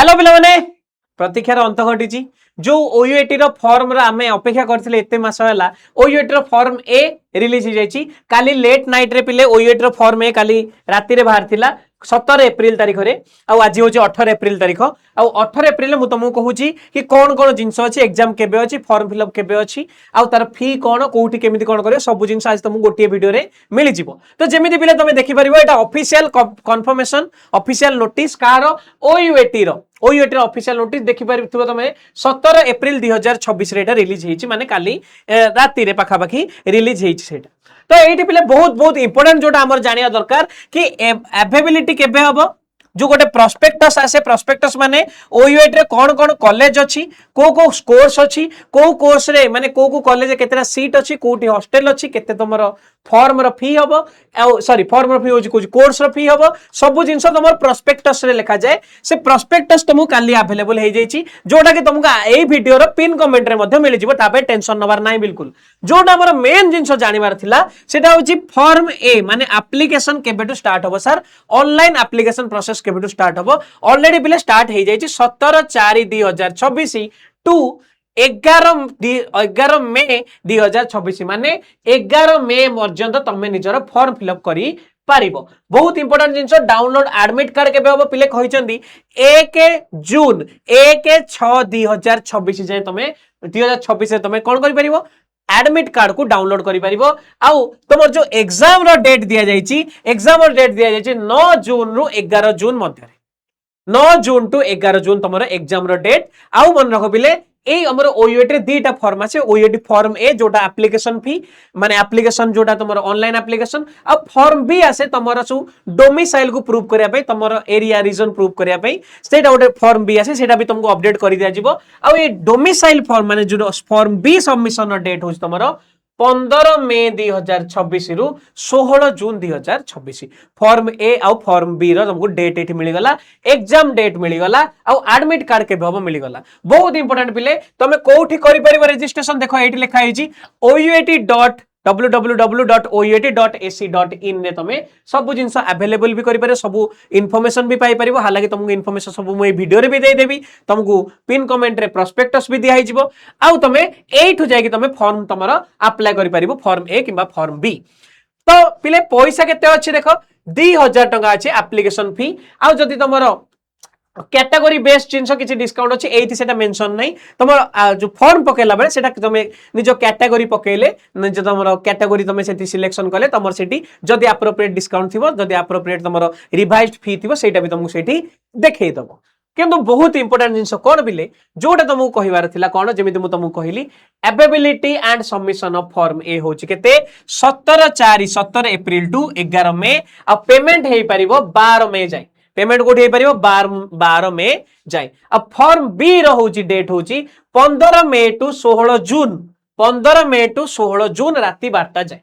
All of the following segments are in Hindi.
हेलो पिलाने प्रतीक्षार अंत घटी जो ओयूएटी रो फॉर्म रो आमे अपेक्षा करथिले एते मास होला ओयूएटी रो फॉर्म ए रिलीज हो जाइछि काली लेट नाइट रे पिले ओयूएटी रो फॉर्म ए काली राति रे बाहर थिला 17 एप्रिल तारीख रे आज हूँ 18 एप्रिल तारीख 18 एप्रिल मुझे तुमको कहूँ कि कौन कौन जिनस अच्छी एग्जाम केबे अच्छी फॉर्म फिलअप केबे अच्छी आउ तार फी कौन कौटी केमिति कौन करियो सब जिनस आज तुमको गोटे वीडियो रे मिल जिवो तो जेमिति पिले तुम देखि परिबो एटा ऑफिशियल कंफर्मेशन ऑफिशियल नोटिस कार ओयूएटी रो ऑफिशियल नोटिस देखि परिबो तुमे 17 एप्रिल 2026 रे एटा रिलीज हेछि माने काली राति रे पाखा पाखी रिलीज हेछि सेटा तो ये पिले बहुत बहुत इंपोर्टेंट जोटा आमर जानिया दरकार कि अवेलेबिलिटी केबे हबो जो गोटे प्रोस्पेक्टस आसे प्रोस्पेक्टस माने ओयूएटी रे कौन कौन कॉलेज अच्छी को कोर्स अच्छी को कोर्स रे माने को कॉलेज केतेरा सीट अच्छी कोठी हॉस्टल अच्छी केते तमरो फॉर्म रो फी हबो सॉरी फॉर्म रो फी होची कोर्स रो फी हबो सब जिंस तमर प्रोस्पेक्टस रे लिखा जाए से प्रोस्पेक्टस तुमको काली अवेलेबल हे जाईची जोटा कि तुमको एई वीडियो रो पिन कमेंट रे मध्ये मिल जिवो ताबे टेंशन नबार नाही बिल्कुल जोटा हमर मेन जिंस जानिबार थिला सेटा होची फॉर्म ए माने एप्लीकेशन केबेटू स्टार्ट हबो सर ऑनलाइन एप्लीकेशन प्रोसेस केबेटू स्टार्ट हबो ऑलरेडी पिले स्टार्ट हे जाईची 17/4/2026 टू 11 मे 2026 माने 11 मे पर्यंत तमे निजर फॉर्म फिलअप करी पारिबो बहुत इंपोर्टेंट जिंस डाउनलोड एडमिट कार्ड केबे हबो पिले कहिसंदी 1 जून 1/6/2026 जाय तमे 2026 रे तमे कोन करि परिबो एडमिट कार्ड को डाउनलोड करि परिबो आउ तमर जो एग्जाम रो डेट दिया जाईची एग्जाम रो डेट दिया जाईची 9 जून रु 11 जून मध्ये 9 जून टू 11 जून तमरो एग्जाम रो डेट आउ मन रखो बिले ए हमर ओयूएटी रे दीटा फॉर्म আছে ओयूएटी फॉर्म ए जोटा एप्लीकेशन फी माने एप्लीकेशन जोटा तमरो ऑनलाइन एप्लीकेशन आ फॉर्म बी আছে तमरो सु डोमिसाइल को प्रूव करिया पई तमरो एरिया रीजन प्रूव करिया पई सेटा गोटे फॉर्म बी আছে सेटा भी तुमको अपडेट करि दिया जिवो आ ए डोमिसाइल फॉर्म माने जो फॉर्म बी सबमिशन डेट होछ तमरो 15 मे 2026 रु 16 जून 2026 फॉर्म ए आउ फॉर्म बी रो तुमको डेट एठी मिली गला एग्जाम डेट मिली गला आउ एडमिट कार्ड के भब मिली गला बहुत इंपोर्टेंट पिले तमे कोठी करि परिबो रजिस्ट्रेशन देखो एठी लिखा हेची www.out.ac.in ने तमे सब जिंस अवेलेबल भी करि पारे सब इन्फॉर्मेशन भी पाई परिबो हालाकि तुमको इन्फॉर्मेशन सब मु ए वीडियो रे भी दे देबी तुमको पिन कमेंट रे प्रोस्पेक्टस भी दिया हिजिवो आउ तमे एठु जाय कि तमे फॉर्म तमरो अप्लाई करि परिबो फॉर्म ए किबा फॉर्म बी तो पिले पैसा केते अछि देखो 2000 टका अछि एप्लीकेशन फी आउ जदी तमरो कैटेगरी बेस्ड जिनस किछि डिस्काउंट अछि एथि सेटा मेंशन नै तमर जो फॉर्म पकेला बेले सेटा तमे निजो कैटेगरी पकेले निजो तमर कैटेगरी तमे सेति सिलेक्शन कले तमर सेति जदी एप्रोप्रिएट डिस्काउंट थिबो जदी एप्रोप्रिएट तमर रिवाइज्ड फी थिबो सेटा भी तुमको सेति देखेइ दबो किंतु बहुत इंपोर्टेंट जिनस कोन बिले जोटा तुमको कहिवार थिला कोन जेमिति मु तुमको कहिली availability and submission of form A होची केते 17 एप्रिल टू 11 मे आ पेमेंट हेइ परिबो 12 मे जाय पेमेंट कोठी परिबो 12 मे जाय अब फॉर्म बी रो होची डेट होची 15 मे टू 16 जून 15 मे टू 16 जून राति 12टा जाय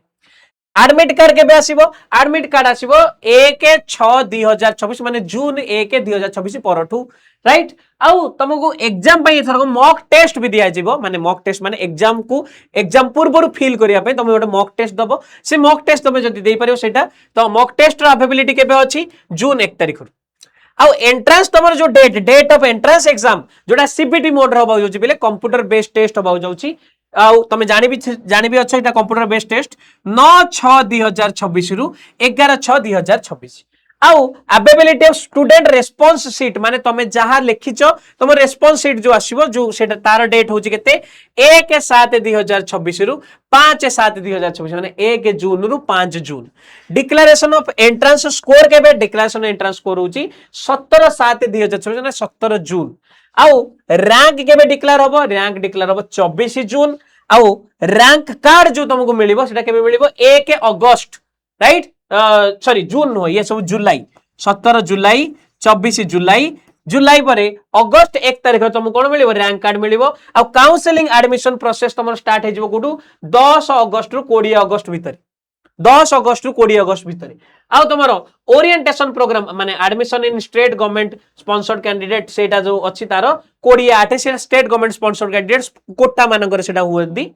एडमिट कार्ड केबे आसीबो एडमिट कार्ड आसीबो 1/6/2026 माने जून 1/2026 परठू राइट आउ तुमको एग्जाम पई थरको मॉक टेस्ट भी दिया जिवो माने मॉक टेस्ट माने एग्जाम को एग्जाम पूर्वरु फिल करिया पे तुम गोटे मॉक टेस्ट दबो से मॉक टेस्ट तुम जदी देई परियो सेटा तो मॉक टेस्ट रो अवेलेबिलिटी केबे अछि जून 1 तारिख आउ एंट्रेंस तमर जो डेट ऑफ एंट्रेंस एग्जाम जोटा सीबीटी मोड रो होबा जोची बेले कंप्यूटर बेस्ड टेस्ट होबा जाउची आउ तमे जानि भी अच्छा एटा कंप्यूटर बेस्ड टेस्ट 9/6/2026 रु 11/6/2026 आउ availability of student response sheet माने तमे जहां लिखिचो तम रेस्पॉन्स शीट जो आसीबो जो सेटा तार डेट होची केते 1/7/2026 रु 5/7/2026 माने 1 जून रु 5 जून डिक्लेरेशन ऑफ एंट्रेंस स्कोर केबे डिक्लेरेशन एंट्रेंस स्कोर होची 17/7/2026 माने 17 जून आउ रैंक केबे डिक्लेयर होबो रैंक डिक्लेयर होबो 24 जून आउ रैंक कार्ड जो तुमको मिलिबो सेटा केबे मिलिबो 1 अगस्त राइट सॉरी जून नो ये सब जुलाई 17 जुलाई 24 जुलाई जुलाई परे अगस्त 1 तारिख तुमको कोन मिलिबो रैंक कार्ड मिलिबो आ काउंसलिंग एडमिशन प्रोसेस तुम स्टार्ट हे जिवो गुडू 10 अगस्त रु 20 अगस्त भीतर 10 अगस्त रु 20 अगस्त भीतर आ तुमरो ओरिएंटेशन प्रोग्राम माने admission in state government sponsored candidate सेटा जो अछि तारो 20 8 से state government sponsored candidates quota मानकर सेटा हुएंदी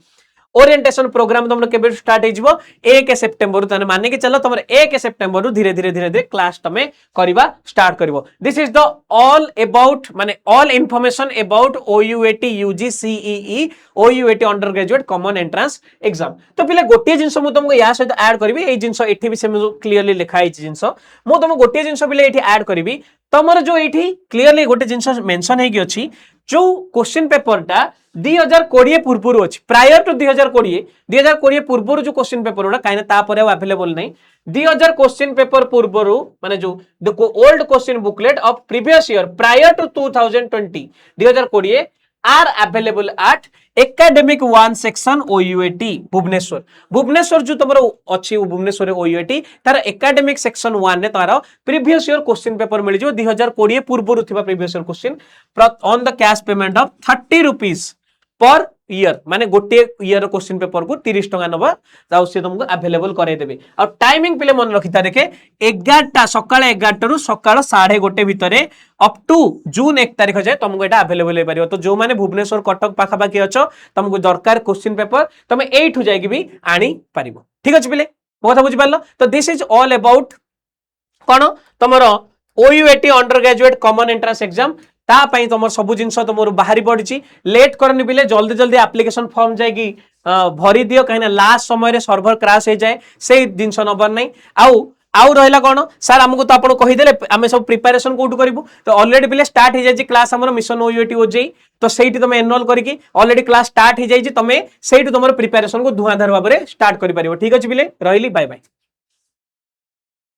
ओरिएंटेशन प्रोग्राम तुम केबे स्टार्ट हो 1 सेप्टेम्बर तने माने कि चलो तुम 1 सेप्टेम्बर धीरे धीरे धीरे धीरे क्लास तमे करबा स्टार्ट करिवो this is the all about माने all information about OUAT UG CEE OUAT under graduate common entrance exam तो पिले गोटे जिंस मु तुमको या सहित ऐड करबी ए जिंस एठी भी से क्लियरली लिखा है जिंस मु तुम गोटे जिंस पिले एठी ऐड करबी तमर जो एठी क्लियरली गोटे जिंस मेंशन हेगी अछि जो क्वेश्चन पेपर टा 2020 पूर्व अच्छी प्रायर टू 2020 पूर्व जो क्वेश्चन पेपर गुड़ा कहीं तापर अवेलेबल नहीं 2000 क्वेश्चन पेपर पूर्व माने जो old question booklet of previous year prior to 2020 2020 are available at academic 1 section OUAT Bhubaneswar Bhubaneswar जो तुम अच्छी भुवनेश्वर OUAT तार एकेडमिक सेक्शन 1 ने तार प्रीवियस ईयर क्वेश्चन पेपर मिल 2020 पूर्व previous year question on the cash payment of 30 rupees per year माने गोटे ईयर क्वेश्चन पेपर को 30 टका नबा ताउ से तुमको अवेलेबल करे देबे और टाइमिंग पिले मन रखिता देखे 11टा सकाळ 11टा रु सकाळ 1:30 भितरे अप टू जून 1 तारिख जाए तुमको एटा अवेलेबल हे परियो तो जो माने भुवनेश्वर कटक पाखा पाखी अछो तुमको दरकार क्वेश्चन पेपर तुम एठु जाई भी आनी परिबो ठीक अछि पिले मो कथा बुझि पारलो तो दिस इज ऑल अबाउट कोन तमरो OUAT under graduate common entrance exam तापाई तुम सब जिन तुम बाहरी पड़ी लेट करनी बिले जल्दी जल्दी एप्लिकेशन फॉर्म जाएगी भरी दियो कहीं लास्ट समय सर्भर क्रैश हो जाए से जिन नबर नहीं आउ रहा कौन सर आमको तो आपको कहीदेले आम सब प्रिपेरेसन कौटू करूँ तो अलरेडी बिले स्टार्ट हो जाए क्लास आम मिशन OUAT OJEE तो सही तुम एनरोल करके अलरेडी क्लास स्टार्ट हो जाए तुम सही तुम प्रिपेरेसन को धुआंधार भाव में स्टार्ट कर ठीक अच्छे बिले रही बाय बाय।